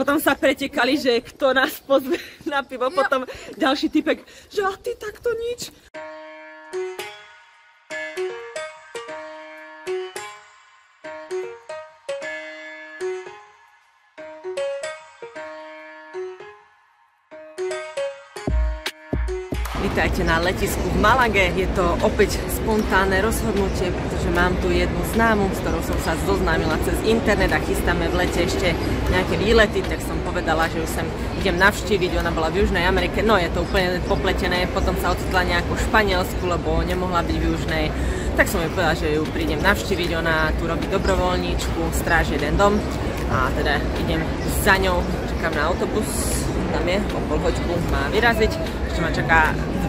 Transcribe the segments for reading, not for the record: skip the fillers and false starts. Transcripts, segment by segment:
potom sa pretekali, že kto nás pozve na pivo, potom ďalší typek, že a ty takto nič. Vítajte na letisku v Malage. Je to opäť spontánne rozhodnutie, pretože mám tu jednu známu, s ktorou som sa zoznámila cez internet a chystáme v lete ešte nejaké výlety, tak som povedala, že ju sem idem navštíviť. Ona bola v Južnej Amerike, no je to úplne popletené, potom sa ocitla nejako v Španielsku, lebo nemohla byť v Južnej. Tak som jej povedala, že ju prídem navštíviť, ona tu robí dobrovoľníčku, stráži jeden dom a teda idem za ňou, čakám na autobus, tam je, o pol hoďku má vyraziť, ešte ma čaká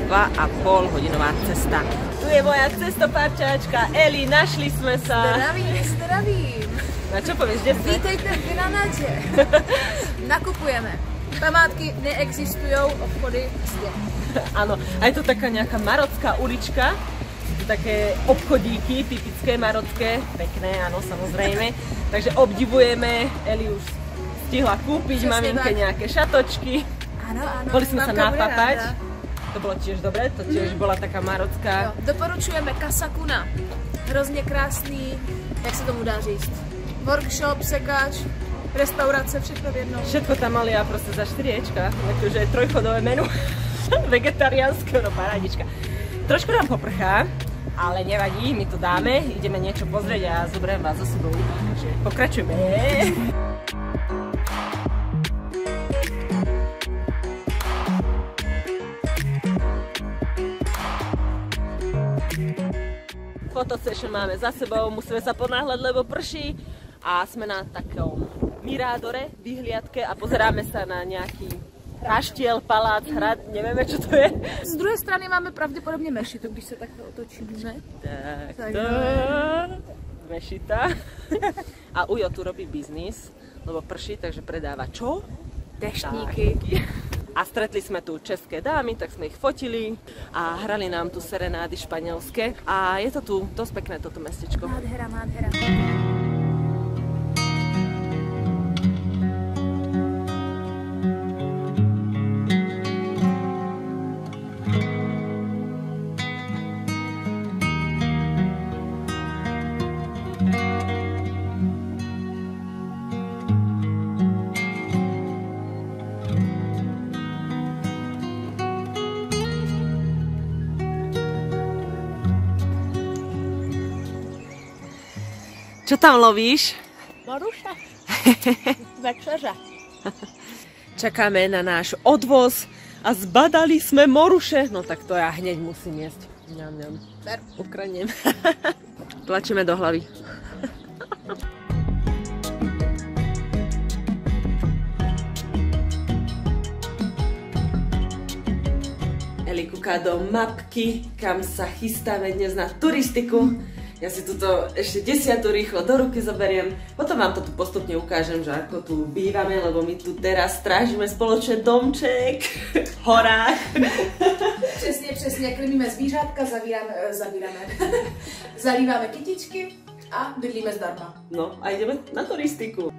2,5 hodinová cesta. Tu je moja cestopárčačka Eli, našli sme sa. Zdravím. Na čo povieš, kde sme? Vítejte v Granáte. Nakupujeme. Památky neexistujú, obchody ste. Áno, a je to taká nejaká marocká ulička. Sú tu také obchodíky, typické marocké, pekné, áno, samozrejme. Takže obdivujeme, Eli už stihla kúpiť maminke nejaké šatočky. Áno, áno. Boli sme sa napapať. To bolo tiež dobré, to tiež bola taká marocká. Doporučujeme Kasakuna. Hrozně krásný, jak se tomu dá říct. Workshop, sekáč, restaurace, všechno v jednom. Všetko tam mali a proste za 4 ečka, takže trojchodové menu. Vegetariánske, no parádička. Trošku nám poprchá, ale nevadí, my to dáme, ideme niečo pozrieť a zoberiem vás za sebou. Takže pokračujeme. Fotosession máme za sebou, musíme sa ponáhľať, lebo prší a sme na takom mirádore, vyhliadke a pozeráme sa na nejaký kaštiel, palác, hrad, nevieme čo to je. Z druhé strany máme pravděpodobně mešitu, když se takhle otočíme. Tak to... Mešita. A Ujo tu robí biznis, lebo prší, takže predáva čo? Deštníky. A stretli sme tu české dámy, tak sme ich fotili a hrali nám tu serenády španielské. A je to tu dosť pekné toto mestečko. Nádhera, nádhera. Čo tam lovíš? Moruša. Večeře. Čakáme na náš odvoz a zbadali sme moruše. No tak to ja hneď musím jesť. Ňam, ňam. Ukradnem. Tlačíme do hlavy. Eli kúka do mapky, kam sa chystáme dnes na turistiku. Ja si tuto ešte 10 rýchlo do ruky zoberiem. Potom vám to tu postupne ukážem, že ako tu bývame, lebo my tu teraz strážime spoločne domček v horách. Přesně, krmíme zvířátka, zalíváme kytičky a bydlíme zdarma. No a ideme na turistiku.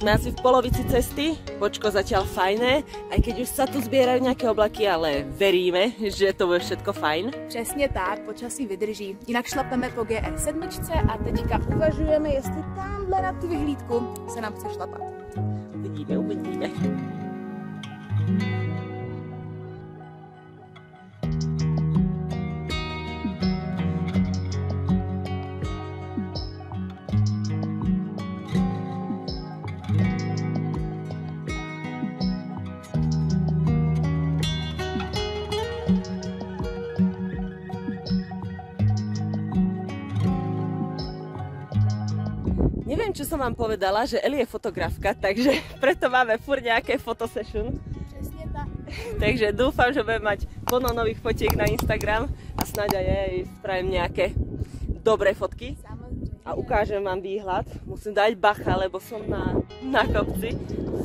Sme asi v polovici cesty, počko zatiaľ fajné, aj keď už sa tu zbierajú nejaké oblaky, ale veríme, že to bude všetko fajn. Přesně tak, počasí vydrží. Jinak šlapeme po GR7 a teďka uvažujeme, jestli tamhle na tu vyhlídku se nám chce šlapat. Uvidíme. Neviem, čo som vám povedala, že Eli je fotografka, takže preto máme furt nejaké fotosession. Přesně tak. Takže dúfam, že budem mať plno nových fotiek na Instagram a snáď aj jej spravím nejaké dobré fotky. Samozřejmě. A a ukážem vám výhľad. Musím dať bacha, lebo som na kopci.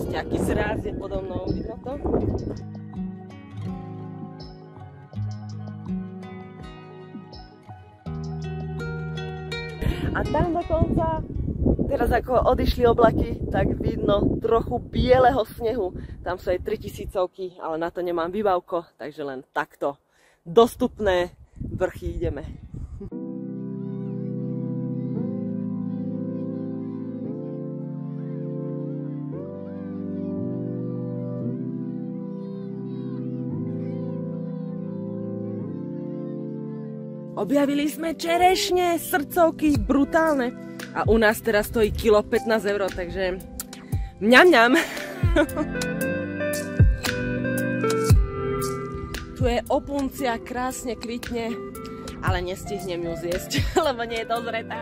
Nejaký zráz je podo mnou, vidno to? A tam dokonca, teraz ako odišli oblaky, tak vidno trochu bieleho snehu. Tam sú aj 3000-ky, ale na to nemám výbavko, takže len takto dostupné vrchy ideme. Objavili sme čerešne, srdcovky, brutálne. A u nás teraz stojí kilo 15 €, takže mňam mňam. Tu je opuncia, krásne kvitne, ale nestihnem ju zjesť, lebo nie je dozretá.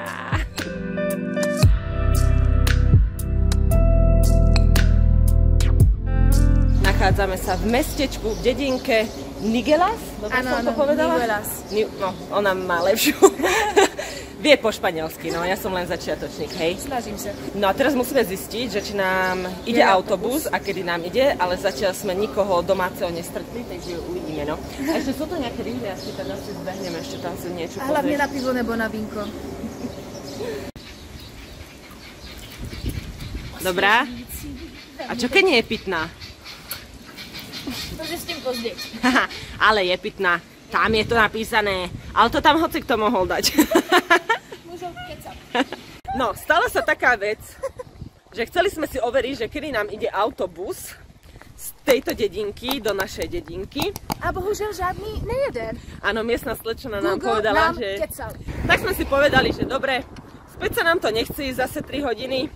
Nachádzame sa v mestečku, v dedinke Niguelas? Dobre som to povedala? Niguelas. No, ona má lepšiu. Vie po španielsky, no ja som len začiatočník, hej. Snažím sa. No a teraz musíme zistiť, že či nám ide autobus a kedy nám ide, ale zatiaľ sme nikoho domáceho nestretli, takže uvidíme, no. A ešte sú to nejaké rýhliačky, tak asi zbehneme ešte tam si niečo pozrieť. A hlavne na pivo nebo na vínko. Dobrá. A čo keď nie je pitná? To zistím později. Ale je pitná. Tam je to napísané. Ale to tam hoci kto mohol dať. Môžem kecať. No, stala sa taká vec, že chceli sme si overiť, že kedy nám ide autobus z tejto dedinky do našej dedinky. A bohužel žádný nejeden. Áno, miestna slečna nám povedala, že... Kecal. Tak sme si povedali, že dobre, späť sa nám to nechce zase 3 hodiny,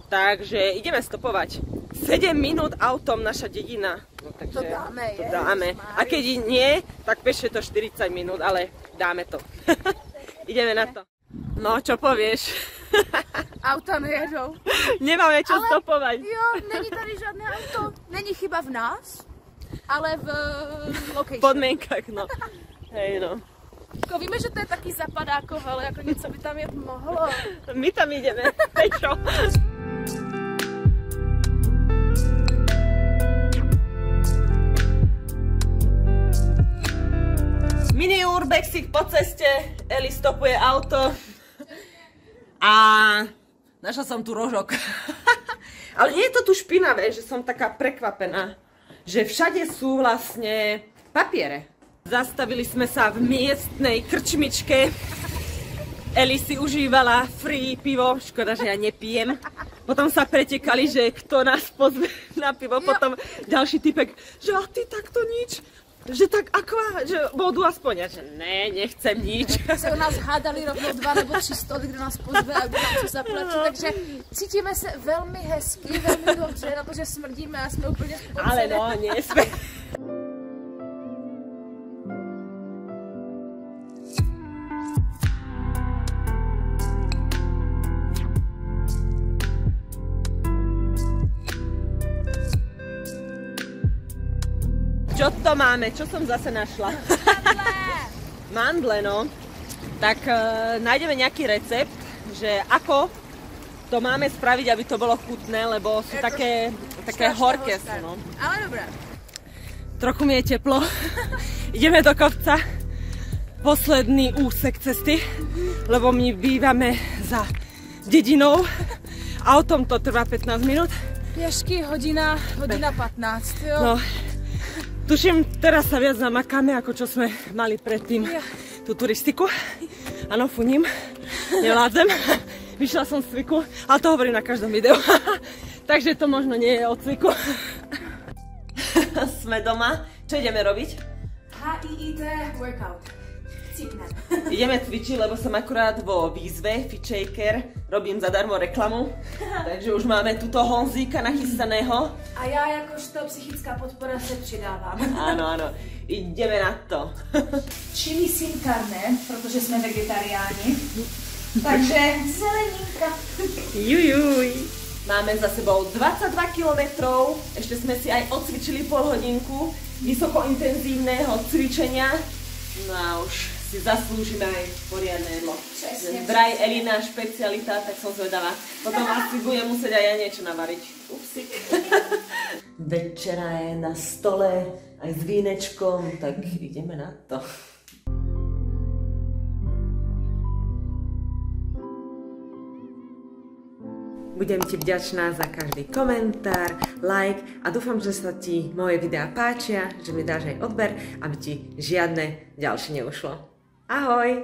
takže ideme stopovať. 7 minút autom naša dedina. No, takže to dáme. A keď nie, tak peše to 40 minút, ale dáme to. Ideme na to. No, čo povieš? Auta nejedou. Nemáme čo stopovať. Jo, není tady žádné auto. Není chyba v nás, ale v location. Podmienkach, no. Hej, no. Jako víme, že to je taky zapadáko, ale jako něco by tam jet mohlo. My tam ideme. Pečo. Mini urbexik po ceste, Eli stopuje auto a našla som tu rožok. Ale nie je to tu špinavé, že som taká prekvapená, že všade sú vlastne papiere. Zastavili sme sa v miestnej krčmičke. Eli si užívala free pivo, škoda, že ja nepijem. Potom sa pretekali, že kto nás pozve na pivo, potom ďalší typek, že a ty takto nič. Že tak akva, že vodu aspoň, že ne, nechcem nič. Se u nás hádali rovnou 2 nebo 3 stoly, kdo nás pozve a kdo nám co zaplatí, takže cítíme se velmi hezky, velmi dobře, na to, že smrdíme a jsme úplně spocené. Ale no, nie sme. Čo to máme? Čo som zase našla? Mandle, no. Tak nájdeme nejaký recept, že ako to máme spraviť, aby to bolo chutné, lebo sú také horké sú, no. Ale dobré. Trochu mi je teplo. Ideme do kopca. Posledný úsek cesty, lebo my bývame za dedinou. Autom to trvá 15 minút. Pěšky hodina 15, jo. No. Tuším, teraz sa viac namakáme, ako čo sme mali predtým tú turistiku. Áno, funím, neládzem. Vyšla som z cviku, ale to hovorím na každom videu. Takže to možno nie je o cviku. Sme doma. Čo ideme robiť? HIIT workout. Cipnem. Ideme cvičiť, lebo som akurát vo výzve FitShaker. Robím zadarmo reklamu. Takže už máme tuto Honzíka nachystaného. A já jakožto psychická podpora se přidávám. Áno, áno. Ideme na to. Chili sin carne, protože jsme vegetariáni. Takže zeleninka. Jujuj. Máme za sebou 22 kilometrov. Ešte sme si aj odcvičili pol hodinku vysokointenzívneho cvičenia. No a už si zaslúžime aj poriadne jedlo. Presne. Vraj Elina špecialita, tak som zvedavá. Potom asi budem musieť aj ja niečo navariť. Upsik. Večera je na stole aj s vínečkom, tak ideme na to. Budem ti vďačná za každý komentár, like a dúfam, že sa ti moje videá páčia, že mi dáš aj odber, aby ti žiadne ďalšie neušlo. Ahoj!